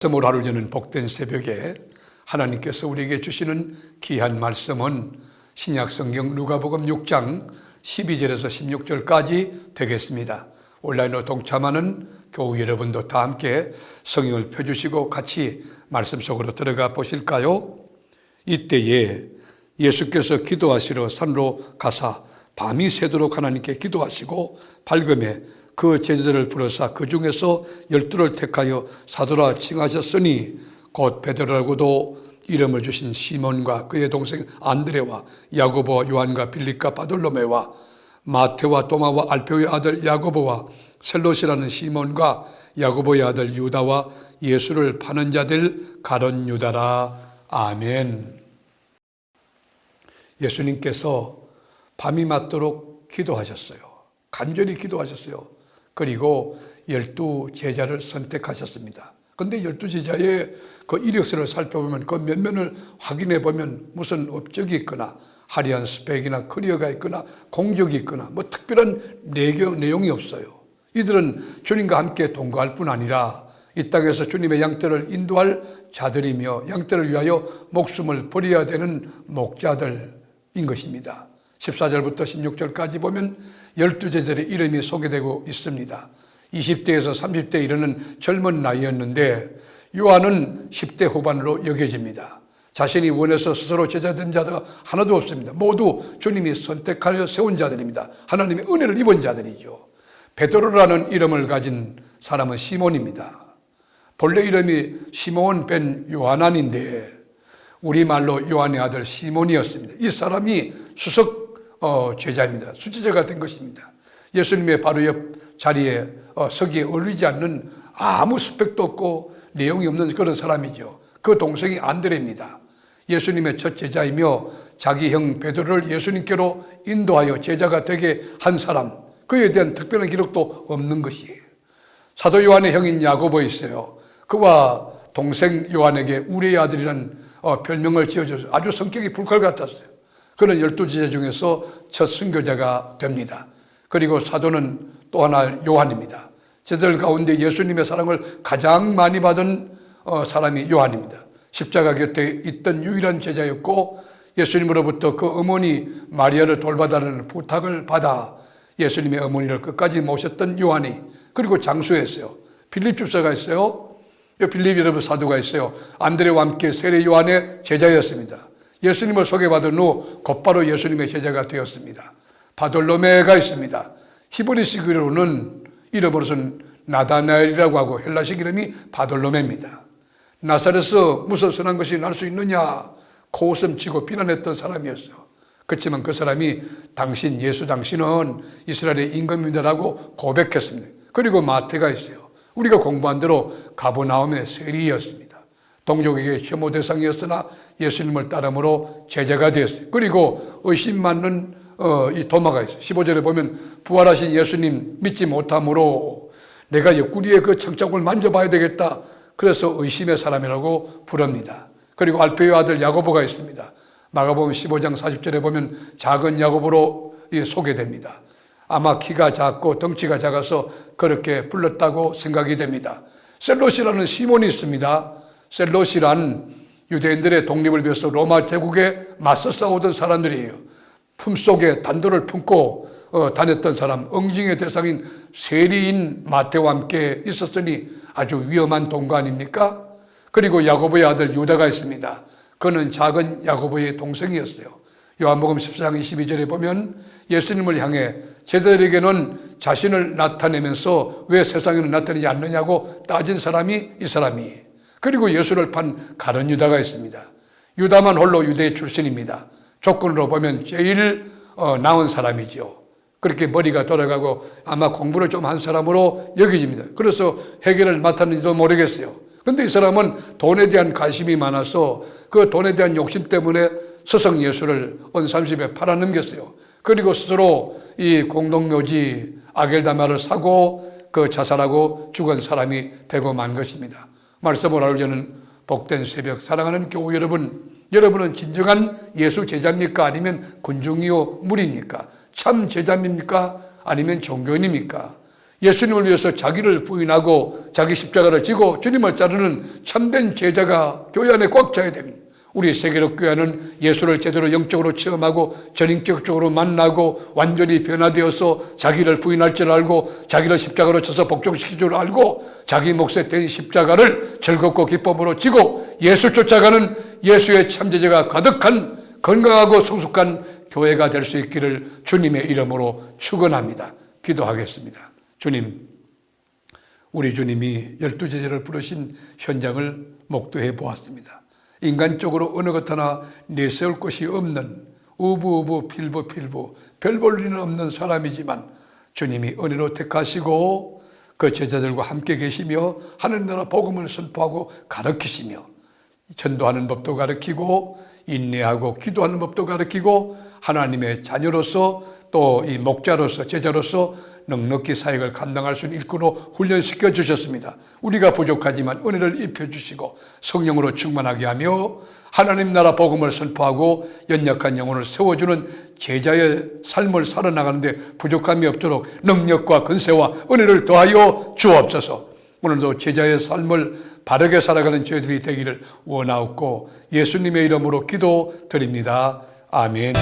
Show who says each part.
Speaker 1: 말씀을 하루저는 복된 새벽에 하나님께서 우리에게 주시는 귀한 말씀은 신약성경 누가복음 6장 12절에서 16절까지 되겠습니다. 온라인으로 동참하는 교우 여러분도 다 함께 성경을 펴주시고 같이 말씀 속으로 들어가 보실까요? 이때에 예수께서 기도하시러 산으로 가사 밤이 새도록 하나님께 기도하시고 밝음에 그 제자들을 부르사 그 중에서 12를 택하여 사도라 칭하셨으니 곧 베드로라고도 이름을 주신 시몬과 그의 동생 안드레와 야고보와 요한과 빌립과 바돌로메와 마테와 도마와 알페오의 아들 야고보와 셀롯이라는 시몬과 야고보의 아들 유다와 예수를 파는 자들 가룟 유다라. 아멘. 예수님께서 밤이 맞도록 기도하셨어요. 간절히 기도하셨어요. 그리고 12 제자를 선택하셨습니다. 그런데 12 제자의 그 이력서를 살펴보면 그 면면을 확인해 보면 무슨 업적이 있거나 화려한 스펙이나 커리어가 있거나 공적이 있거나 뭐 특별한 내용이 없어요. 이들은 주님과 함께 동거할 뿐 아니라 이 땅에서 주님의 양떼를 인도할 자들이며 양떼를 위하여 목숨을 버려야 되는 목자들인 것입니다. 14절부터 16절까지 보면 12제자들의 이름이 소개되고 있습니다. 20대에서 30대에 이르는 젊은 나이였는데 요한은 10대 후반으로 여겨집니다. 자신이 원해서 스스로 제자된 자가 하나도 없습니다. 모두 주님이 선택하여 세운 자들입니다. 하나님의 은혜를 입은 자들이죠. 베드로라는 이름을 가진 사람은 시몬입니다. 본래 이름이 시몬 벤 요하난인데 우리말로 요한의 아들 시몬이었습니다. 이 사람이 수석 제자입니다. 수제자가 된 것입니다. 예수님의 바로 옆 자리에 서기에 어울리지 않는 아무 스펙도 없고 내용이 없는 그런 사람이죠. 그 동생이 안드레입니다. 예수님의 첫 제자이며 자기 형 베드로를 예수님께로 인도하여 제자가 되게 한 사람, 그에 대한 특별한 기록도 없는 것이에요. 사도 요한의 형인 야고보 있어요. 그와 동생 요한에게 우리의 아들이라는 별명을 지어줘서 아주 성격이 불칼 같았어요. 그는 12제자 중에서 첫 순교자가 됩니다. 그리고 사도는 또 하나 요한입니다. 제자들 가운데 예수님의 사랑을 가장 많이 받은 사람이 요한입니다. 십자가 곁에 있던 유일한 제자였고 예수님으로부터 그 어머니 마리아를 돌봐달라는 부탁을 받아 예수님의 어머니를 끝까지 모셨던 요한이, 그리고 장수했어요. 빌립 집사가 있어요. 빌립 여러분 사도가 있어요. 안드레와 함께 세례 요한의 제자였습니다. 예수님을 소개받은 후 곧바로 예수님의 제자가 되었습니다. 바돌로메가 있습니다. 히브리식으로는 이름으로서는 나다나엘이라고 하고 헬라식 이름이 바돌로메입니다. 나사렛에서 무슨 선한 것이 날 수 있느냐 코웃음 치고 비난했던 사람이었어요. 그렇지만 그 사람이 예수 당신은 이스라엘의 임금입니다라고 고백했습니다. 그리고 마태가 있어요. 우리가 공부한 대로 가버나움의 세리였습니다. 동족에게 혐오 대상이었으나 예수님을 따름으로 제자가 되었어요. 그리고 의심 많는 이 도마가 있어요. 15절에 보면 부활하신 예수님 믿지 못함으로 내가 옆구리에 그 창자국을 만져봐야 되겠다. 그래서 의심의 사람이라고 부릅니다. 그리고 알페오의 아들 야고보가 있습니다. 마가복음 15장 40절에 보면 작은 야고보로 소개됩니다. 아마 키가 작고 덩치가 작아서 그렇게 불렀다고 생각이 됩니다. 셀롯이라는 시몬이 있습니다. 셀롯이란 유대인들의 독립을 위해서 로마 제국에 맞서 싸우던 사람들이에요. 품속에 단도를 품고 다녔던 사람, 응징의 대상인 세리인 마태와 함께 있었으니 아주 위험한 동거 아닙니까? 그리고 야고보의 아들 유다가 있습니다. 그는 작은 야고보의 동생이었어요. 요한복음 14장 22절에 보면 예수님을 향해 제자들에게는 자신을 나타내면서 왜 세상에는 나타내지 않느냐고 따진 사람이 이 사람이에요. 그리고 예수를 판 가룟 유다가 있습니다. 유다만 홀로 유대 출신입니다. 조건으로 보면 제일 나은 사람이죠. 그렇게 머리가 돌아가고 아마 공부를 좀 한 사람으로 여겨집니다. 그래서 해결을 맡았는지도 모르겠어요. 그런데 이 사람은 돈에 대한 관심이 많아서 그 돈에 대한 욕심 때문에 스승 예수를 언삼십에 팔아넘겼어요. 그리고 스스로 이 공동묘지 아겔다마를 사고 그 자살하고 죽은 사람이 되고 만 것입니다. 말씀을 알려는 복된 새벽 사랑하는 교우 여러분, 여러분은 진정한 예수 제자입니까? 아니면 군중이요 무리입니까? 참 제자입니까? 아니면 종교인입니까? 예수님을 위해서 자기를 부인하고 자기 십자가를 지고 주님을 따르는 참된 제자가 교회 안에 꽉 차야 됩니다. 우리 세계로 교회는 예수를 제대로 영적으로 체험하고 전인격적으로 만나고 완전히 변화되어서 자기를 부인할 줄 알고 자기를 십자가로 쳐서 복종시킬 줄 알고 자기 몫에 된 십자가를 즐겁고 기쁨으로 지고 예수 쫓아가는 예수의 참제자가 가득한 건강하고 성숙한 교회가 될 수 있기를 주님의 이름으로 축원합니다. 기도하겠습니다. 주님, 우리 주님이 12제자를 부르신 현장을 목도해 보았습니다. 인간적으로 어느 것 하나 내세울 것이 없는 우부우부 필부 별 볼 일은 없는 사람이지만 주님이 은혜로 택하시고 그 제자들과 함께 계시며 하늘 나라 복음을 선포하고 가르치시며 전도하는 법도 가르치고 인내하고 기도하는 법도 가르치고 하나님의 자녀로서 또 이 목자로서 제자로서 넉넉히 사역을 감당할 수 있는 일꾼으로 훈련시켜 주셨습니다. 우리가 부족하지만 은혜를 입혀주시고 성령으로 충만하게 하며 하나님 나라 복음을 선포하고 연약한 영혼을 세워주는 제자의 삶을 살아나가는데 부족함이 없도록 능력과 근세와 은혜를 더하여 주옵소서. 오늘도 제자의 삶을 바르게 살아가는 저희들이 되기를 원하옵고 예수님의 이름으로 기도드립니다. 아멘.